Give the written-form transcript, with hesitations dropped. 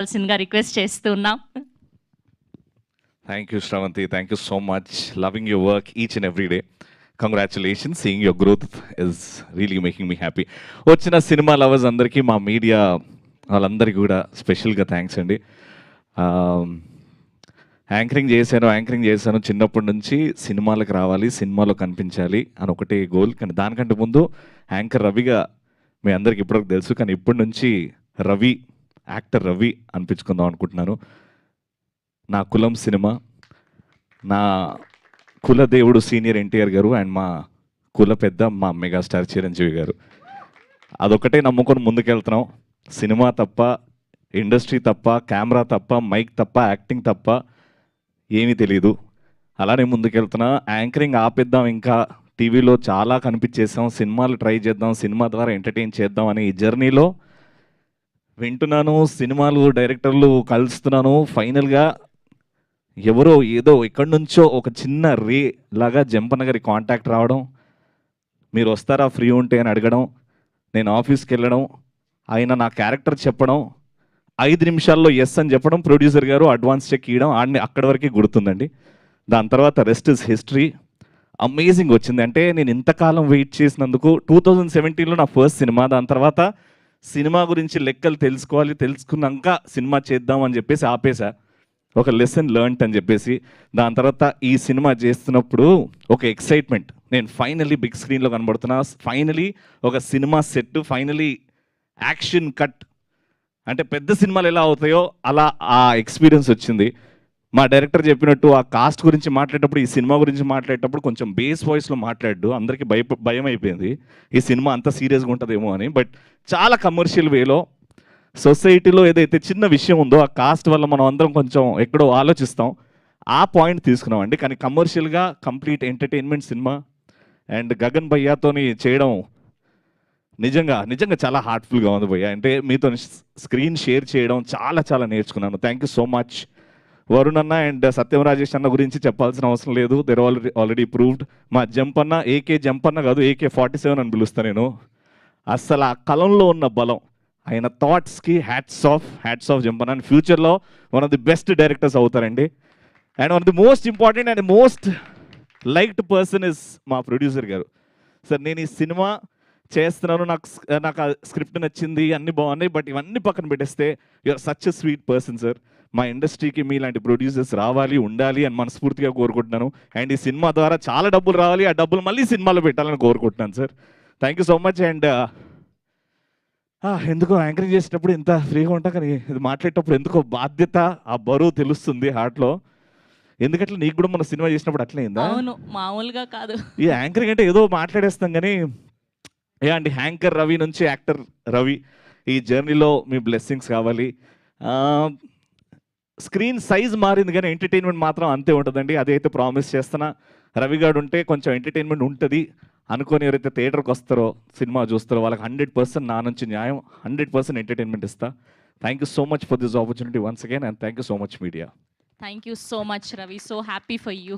కావాల్సిందిగా రిక్వెస్ట్ చేస్తున్నాం. Thank you, Shravanti. Thank you so much. Loving your work each and every day. Congratulations. Seeing your growth is really making me happy. వచ్చిన cinema lovers అందరికీ మా media వాళ్ళందరికీ కూడా స్పెషల్గా thanks అండి. Anchoring చేశాను చిన్నప్పటి నుంచి సినిమాలకు రావాలి, సినిమాలో కనిపించాలి అని ఒకటే గోల్. కానీ దానికంటే ముందు యాంకర్ రవిగా మీ అందరికి ఇప్పటివరకు తెలుసు, కానీ ఇప్పటి నుంచి రవి, యాక్టర్ రవి అనిపించుకుందాం అనుకుంటున్నాను. నా కులం సినిమా, నా కుల దేవుడు సీనియర్ ఎన్టీఆర్ గారు అండ్ మా కుల పెద్ద మా మెగాస్టార్ చిరంజీవి గారు. అదొకటే నమ్ముకొని ముందుకెళ్తున్నాం. సినిమా తప్ప, ఇండస్ట్రీ తప్ప, కెమెరా తప్ప, మైక్ తప్ప, యాక్టింగ్ తప్ప ఏమీ తెలీదు. అలానే ముందుకెళ్తున్నా. యాంకరింగ్ ఆపేద్దాం, ఇంకా టీవీలో చాలా కనిపించేసాం, సినిమాలు ట్రై చేద్దాం, సినిమా ద్వారా ఎంటర్టైన్ చేద్దాం అనే ఈ జర్నీలో వింటున్నాను, సినిమాలు డైరెక్టర్లు కలుస్తున్నాను. ఫైనల్గా ఎవరో ఏదో ఎక్కడి నుంచో ఒక చిన్న రే లాగా జంపన్న గారి కాంటాక్ట్ రావడం, మీరు వస్తారా ఫ్రీ ఉంటే అని అడగడం, నేను ఆఫీస్కి వెళ్ళడం, ఆయన నా క్యారెక్టర్ చెప్పడం, 5 నిమిషాల్లో ఎస్ అని చెప్పడం, ప్రొడ్యూసర్ గారు అడ్వాన్స్ చెక్ ఇవ్వడం, ఆడిని అక్కడి వరకే గుర్తుందండి. దాని తర్వాత రెస్ట్ ఇస్ హిస్టరీ. అమేజింగ్ వచ్చింది. అంటే నేను ఇంతకాలం వెయిట్ చేసినందుకు 2017లో నా ఫస్ట్ సినిమా. దాని తర్వాత సినిమా గురించి లెక్కలు తెలుసుకున్నాక సినిమా చేద్దాం అని చెప్పేసి ఆపేసా, ఒక లెసన్ లెర్న్ట్ అని చెప్పేసి. దాని తర్వాత ఈ సినిమా చేస్తున్నప్పుడు ఒక ఎక్సైట్మెంట్, నేను ఫైనలీ బిగ్ స్క్రీన్లో కనబడుతున్నా, ఫైనలీ ఒక cinema set, finally action cut. అంటే పెద్ద సినిమాలు ఎలా అవుతాయో అలా ఆ ఎక్స్పీరియన్స్ వచ్చింది. మా డైరెక్టర్ చెప్పినట్టు ఆ కాస్ట్ గురించి మాట్లాడేటప్పుడు, ఈ సినిమా గురించి మాట్లాడేటప్పుడు కొంచెం బేస్ వాయిస్లో మాట్లాడు, అందరికీ భయం అయిపోయింది ఈ సినిమా అంత సీరియస్గా ఉంటుందేమో అని. బట్ చాలా కమర్షియల్ వేలో సొసైటీలో ఏదైతే చిన్న విషయం ఉందో ఆ కాస్ట్ వల్ల మనం అందరం కొంచెం ఎక్కడో ఆలోచిస్తాం, ఆ పాయింట్ తీసుకున్నామండి. కానీ కమర్షియల్గా కంప్లీట్ ఎంటర్టైన్మెంట్ సినిమా. అండ్ గగన్ భయ్యాతోని చేయడం నిజంగా చాలా హార్ట్ఫుల్గా ఉంది భయ్య. అంటే మీతో స్క్రీన్ షేర్ చేయడం చాలా నేర్చుకున్నాను. Thank you so much. Varun అన్న అండ్ సత్యం రాజేష్ అన్న గురించి చెప్పాల్సిన అవసరం లేదు, దెర్ ఆల్రెడీ ప్రూవ్డ్. మా జంపన్న ఏకే జంపన్న కాదు, AK-47 అని పిలుస్తాను నేను. అస్సలు ఆ కలంలో ఉన్న బలం, ఆయన థాట్స్కి హ్యాట్స్ ఆఫ్ జంపన్న. అండ్ ఫ్యూచర్లో one of the best directors అవుతారండి. And one of the most important and most liked person is మా ప్రొడ్యూసర్ గారు. సార్ నేను ఈ సినిమా చేస్తున్నాను, నాకు ఆ స్క్రిప్ట్ నచ్చింది, అన్నీ బాగున్నాయి, బట్ ఇవన్నీ పక్కన పెట్టేస్తే you're such a sweet person sir. మా ఇండస్ట్రీకి మీలాంటి ప్రొడ్యూసర్స్ రావాలి, ఉండాలి అని మనస్ఫూర్తిగా కోరుకుంటున్నాను. అండ్ ఈ సినిమా ద్వారా చాలా డబ్బులు రావాలి, ఆ డబ్బులు మళ్ళీ సినిమాలో పెట్టాలని కోరుకుంటున్నాను sir. Thank you so much. And ఎందుకో యాంకరింగ్ చేసేటప్పుడు ఇంత ఫ్రీగా ఉంటా, కానీ ఇది మాట్లాడేటప్పుడు ఎందుకో బాధ్యత, ఆ బరువు తెలుస్తుంది హార్ట్లో. ఎందుకంటే నీకు కూడా మన సినిమా చేసినప్పుడు అట్లే అయిందా? అవును, మామూలుగా కాదు. ఈ యాంకరింగ్ అంటే ఏదో మాట్లాడేస్తాం, కానీ అండి యాంకర్ రవి నుంచి యాక్టర్ రవి, ఈ జర్నీలో మీ బ్లెస్సింగ్స్ కావాలి. స్క్రీన్ సైజ్ మారింది కానీ ఎంటర్టైన్మెంట్ మాత్రం అంతే ఉంటుందండి. అదైతే ప్రామిస్ చేస్తున్నా. రవి గారు ఉంటే కొంచెం ఎంటర్టైన్మెంట్ ఉంటుంది అనుకొని ఎవరైతే థియేటర్కి వస్తారో, సినిమా చూస్తారో, వాళ్ళకి 100% నా నుంచి న్యాయం, 100% ఎంటర్టైన్మెంట్ ఇస్తా. Thank you so much for this opportunity once again, and thank you so much media. Thank you so much, Ravi. So happy for you.